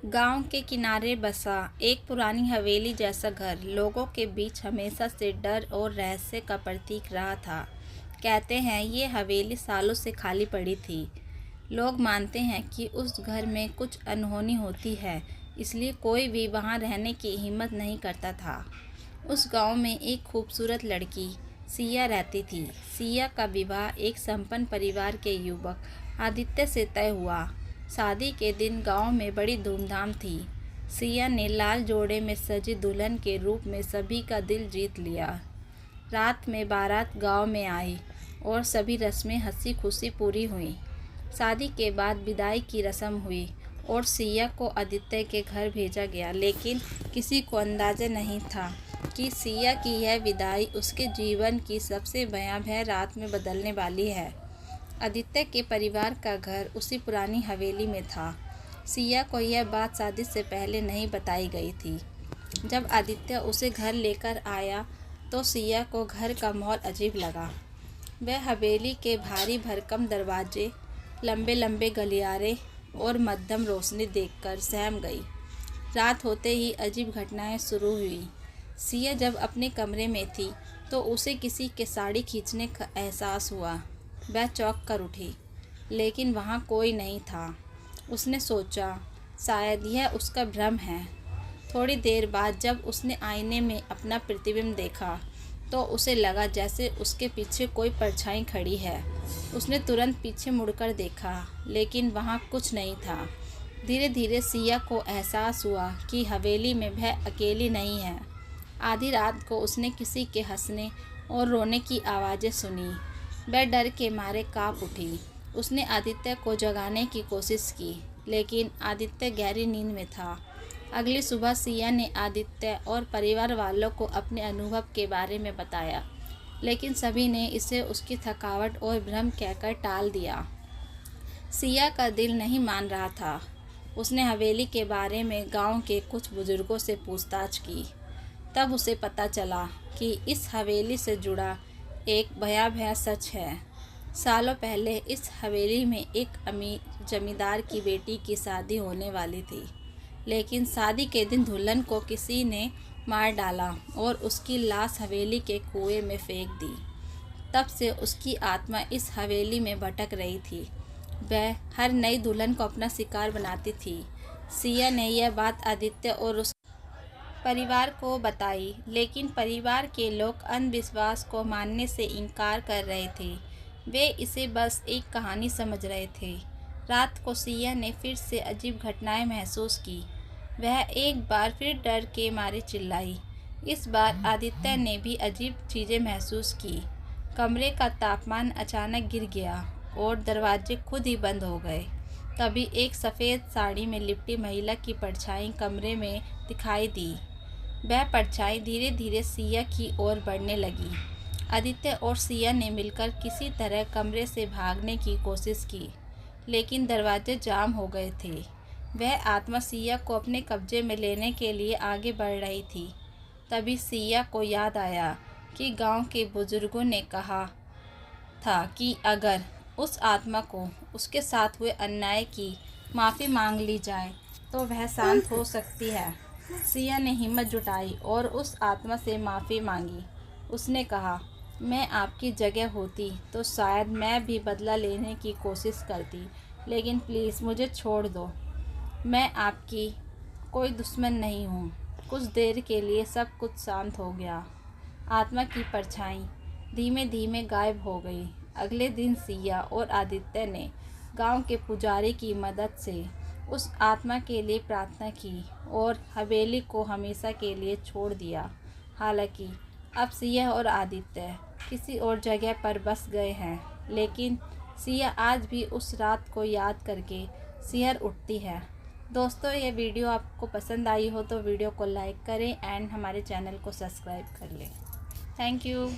गांव के किनारे बसा एक पुरानी हवेली जैसा घर लोगों के बीच हमेशा से डर और रहस्य का प्रतीक रहा था। कहते हैं ये हवेली सालों से खाली पड़ी थी। लोग मानते हैं कि उस घर में कुछ अनहोनी होती है, इसलिए कोई भी वहां रहने की हिम्मत नहीं करता था। उस गांव में एक खूबसूरत लड़की सिया रहती थी। सिया का विवाह एक संपन्न परिवार के युवक आदित्य से तय हुआ। शादी के दिन गांव में बड़ी धूमधाम थी। सिया ने लाल जोड़े में सजी दुल्हन के रूप में सभी का दिल जीत लिया। रात में बारात गांव में आई और सभी रस्में हंसी खुशी पूरी हुई। शादी के बाद विदाई की रस्म हुई और सिया को आदित्य के घर भेजा गया, लेकिन किसी को अंदाजा नहीं था कि सिया की यह विदाई उसके जीवन की सबसे भयावह रात में बदलने वाली है। आदित्य के परिवार का घर उसी पुरानी हवेली में था। सिया को यह बात शादी से पहले नहीं बताई गई थी। जब आदित्य उसे घर लेकर आया तो सिया को घर का माहौल अजीब लगा। वह हवेली के भारी भरकम दरवाजे, लंबे लंबे गलियारे और मध्यम रोशनी देखकर सहम गई। रात होते ही अजीब घटनाएं शुरू हुई। सिया जब अपने कमरे में थी तो उसे किसी के साड़ी खींचने का एहसास हुआ। वह चौंक कर उठी, लेकिन वहाँ कोई नहीं था। उसने सोचा शायद यह उसका भ्रम है। थोड़ी देर बाद जब उसने आईने में अपना प्रतिबिंब देखा तो उसे लगा जैसे उसके पीछे कोई परछाई खड़ी है। उसने तुरंत पीछे मुड़कर देखा, लेकिन वहाँ कुछ नहीं था। धीरे धीरे सिया को एहसास हुआ कि हवेली में वह अकेली नहीं है। आधी रात को उसने किसी के हंसने और रोने की आवाज़ें सुनी। वह डर के मारे काँप उठी। उसने आदित्य को जगाने की कोशिश की, लेकिन आदित्य गहरी नींद में था। अगली सुबह सिया ने आदित्य और परिवार वालों को अपने अनुभव के बारे में बताया, लेकिन सभी ने इसे उसकी थकावट और भ्रम कहकर टाल दिया। सिया का दिल नहीं मान रहा था। उसने हवेली के बारे में गांव के कुछ बुजुर्गों से पूछताछ की। तब उसे पता चला कि इस हवेली से जुड़ा एक भयावह सच है। सालों पहले इस हवेली में एक अमीर जमींदार की बेटी की शादी होने वाली थी, लेकिन शादी के दिन दुल्हन को किसी ने मार डाला और उसकी लाश हवेली के कुएं में फेंक दी। तब से उसकी आत्मा इस हवेली में भटक रही थी। वह हर नई दुल्हन को अपना शिकार बनाती थी। सिया ने यह बात आदित्य और उस परिवार को बताई, लेकिन परिवार के लोग अंधविश्वास को मानने से इनकार कर रहे थे। वे इसे बस एक कहानी समझ रहे थे। रात को सिया ने फिर से अजीब घटनाएं महसूस की। वह एक बार फिर डर के मारे चिल्लाई। इस बार आदित्य ने भी अजीब चीज़ें महसूस की। कमरे का तापमान अचानक गिर गया और दरवाजे खुद ही बंद हो गए। तभी एक सफ़ेद साड़ी में लिपटी महिला की परछाई कमरे में दिखाई दी। वह परछाई धीरे धीरे सिया की ओर बढ़ने लगी। आदित्य और सिया ने मिलकर किसी तरह कमरे से भागने की कोशिश की, लेकिन दरवाजे जाम हो गए थे। वह आत्मा सिया को अपने कब्जे में लेने के लिए आगे बढ़ रही थी। तभी सिया को याद आया कि गांव के बुजुर्गों ने कहा था कि अगर उस आत्मा को उसके साथ हुए अन्याय की माफ़ी मांग ली जाए तो वह शांत हो सकती है। सिया ने हिम्मत जुटाई और उस आत्मा से माफ़ी मांगी। उसने कहा, मैं आपकी जगह होती तो शायद मैं भी बदला लेने की कोशिश करती, लेकिन प्लीज़ मुझे छोड़ दो। मैं आपकी कोई दुश्मन नहीं हूँ। कुछ देर के लिए सब कुछ शांत हो गया। आत्मा की परछाई धीमे धीमे गायब हो गई। अगले दिन सिया और आदित्य ने गांव के पुजारी की मदद से उस आत्मा के लिए प्रार्थना की और हवेली को हमेशा के लिए छोड़ दिया। हालांकि अब सिया और आदित्य किसी और जगह पर बस गए हैं, लेकिन सिया आज भी उस रात को याद करके सिहर उठती है। दोस्तों, ये वीडियो आपको पसंद आई हो तो वीडियो को लाइक करें एंड हमारे चैनल को सब्सक्राइब कर लें। Thank you.